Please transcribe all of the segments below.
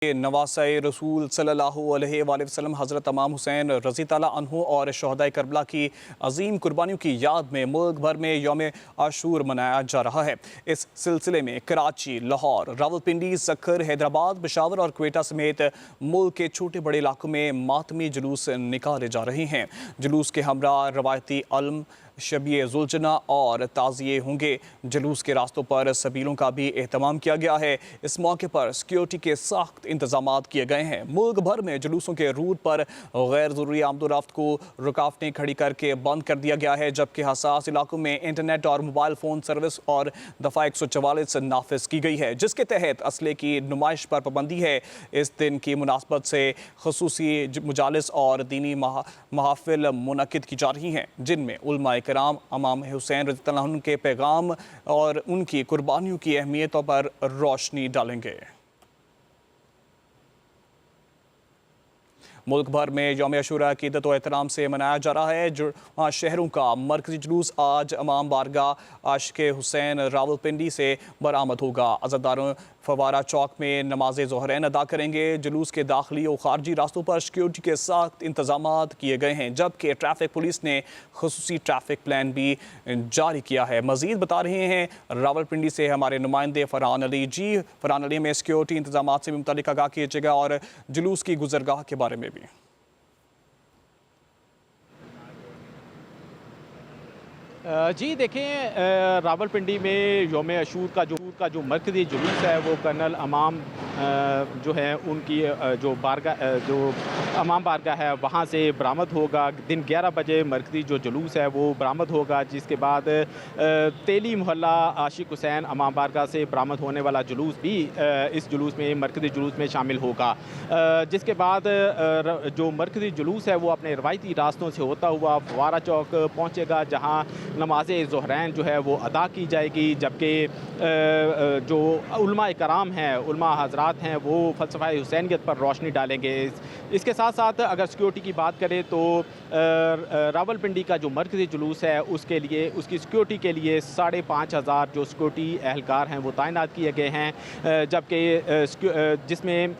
नवासे रसूल सल्लल्लाहु अलैहि वसल्लम हज़रत इमाम हुसैन रज़ी ताला अन्हु और शहदाए करबला की अजीम कुर्बानियों की याद में मुल्क भर में यौम आशूर मनाया जा रहा है। इस सिलसिले में कराची, लाहौर, रावलपिंडी, सक्खर, हैदराबाद, पेशावर और क्वेटा समेत मुल्क के छोटे बड़े इलाकों में मातमी जुलूस निकाले जा रहे हैं। जुलूस के हमरा रवायती अल्म, शबीए जुलजना और ताज़िए होंगे। जुलूस के रास्तों पर सबीलों का भी एहतमाम किया गया है। इस मौके पर सिक्योरिटी के सख्त इंतजामात किए गए हैं। मुल्क भर में जुलूसों के रूट पर गैर ज़रूरी आमदोरफ्त को रुकावटें खड़ी करके बंद कर दिया गया है, जबकि हसास इलाकों में इंटरनेट और मोबाइल फ़ोन सर्विस और दफ़ा 144 नाफिज की गई है, जिसके तहत असले की नुमाइश पर पाबंदी है। इस दिन की मुनासबत से खुसूसी मुजालिस और दीनी महाफिल मुनक़िद की जा रही हैं, जिनमें उलमाए कराम इमाम हुसैन रज़ी अल्लाह अन्हु के पैगाम और उनकी कुर्बानियों की अहमियतों पर रोशनी डालेंगे। मुल्क भर में यौम आशूरा की इद्दत व एहतराम से मनाया जा रहा है। शहरों का मरकजी जुलूस आज इमाम बारगाह आशिक़ हुसैन रावलपिंडी से बरामद होगा। अज़ादारों फवारा चौक में नमाज ज़ोहरैन अदा करेंगे। जुलूस के दाखिली और खारजी रास्तों पर सिक्योरिटी के सख्त इंतजामात किए गए हैं, जबकि ट्रैफिक पुलिस ने खुसूसी ट्रैफिक प्लान भी जारी किया है। मज़ीद बता रहे हैं रावलपिंडी से हमारे नुमाइंदे फ़रहान अली। जी फ़रहान अली, में सिक्योरिटी इंतजामात से भी मुतालिक आगाह कीजिएगा और जुलूस की गुजरगाह के बारे में भी। जी देखें, रावलपिंडी में यौम आशूर का जो मरकज़ी जुलूस है वो कर्नल इमाम जो है उनकी जो इमाम बारगाह है वहाँ से बरामद होगा। दिन 11 बजे मरकज़ी जो जुलूस है वो बरामद होगा, जिसके बाद तेली मोहल्ला आशिक़ हुसैन इमाम बारगाह से बरामद होने वाला जुलूस भी इस जुलूस में मरकज़ी जुलूस में शामिल होगा। जिसके बाद जो मरकज़ी जुलूस है वो अपने रवायती रास्तों से होता हुआ फवारा चौक पहुँचेगा, जहाँ नमाज ज़ोहरैन जो है वो अदा की जाएगी, जबकि जो उलमाए कराम हैं, उलमा हज़रात हैं, वो फ़लसफ़ा हुसैनियत पर रोशनी डालेंगे। इसके साथ साथ अगर सिक्योरिटी की बात करें तो रावलपिंडी का जो मरकज़ी जुलूस है उसके लिए उसकी सिक्योरिटी के लिए 5,500 जो सिक्योरिटी एहलकार हैं वो तैनात किए गए हैं, जबकि जिसमें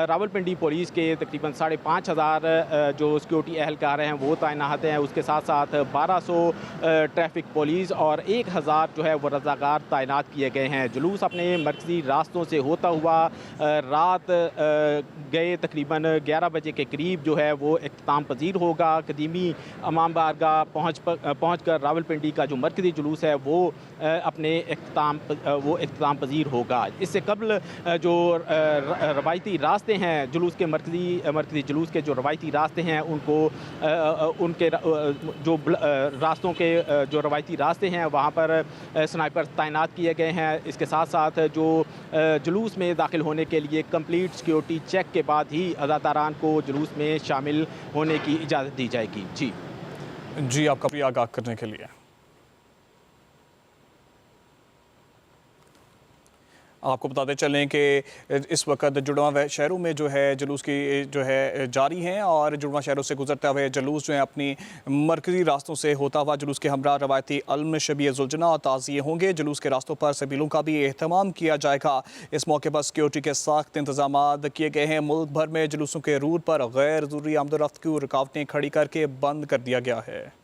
रावलपिंडी पुलिस के तकरीबन 5,500 जो सिक्योरिटी एहलकार हैं वो तैनात हैं। उसके साथ साथ 1200 ट्रैफिक पुलिस और 1,000 जो है वो रज़ाकार तैनात किए गए हैं। जुलूस अपने मरकज़ी रास्तों से होता हुआ रात गए तकरीबन 11 बजे के करीब जो है वो इख्तिताम पजीर होगा। कदीमी इमाम बारगाह पहुँच कर रावलपिंडी का जो मरकज़ी जुलूस है वो अपने इख्तिताम पजीर होगा। इससे कबल जो रवायती रास्ते हैं जुलूस के मरकज़ी जुलूस के जो रवायती रास्ते हैं उनके जो रास्तों के जो रवायती रास्ते हैं वहाँ पर स्नाइपर तैनात किए गए हैं। इसके साथ साथ जो जुलूस में दाखिल होने के लिए कंप्लीट सिक्योरिटी चेक के बाद ही अज़ादारान को जुलूस में शामिल होने की इजाज़त दी जाएगी। जी आपका भी आगाह करने के लिए। आपको बताते चलें कि इस वक्त जुड़वा शहरों में जो है जुलूस की जो है जारी हैं, और जुड़वा शहरों से गुजरते हुए जुलूस जो है अपनी मरकज़ी रास्तों से होता हुआ जुलूस के हमरा रवायती अल्म, शबीए जुलजना और ताज़िए होंगे। जुलूस के रास्तों पर सबीलों का भी एहतमाम किया जाएगा। इस मौके पर सिक्योरिटी के सख्त इंतजामात किए गए हैं। मुल्क भर में जुलूसों के रूट पर गैर ज़रूरी आमदोरफ्त की रुकावटें खड़ी करके बंद कर दिया गया है।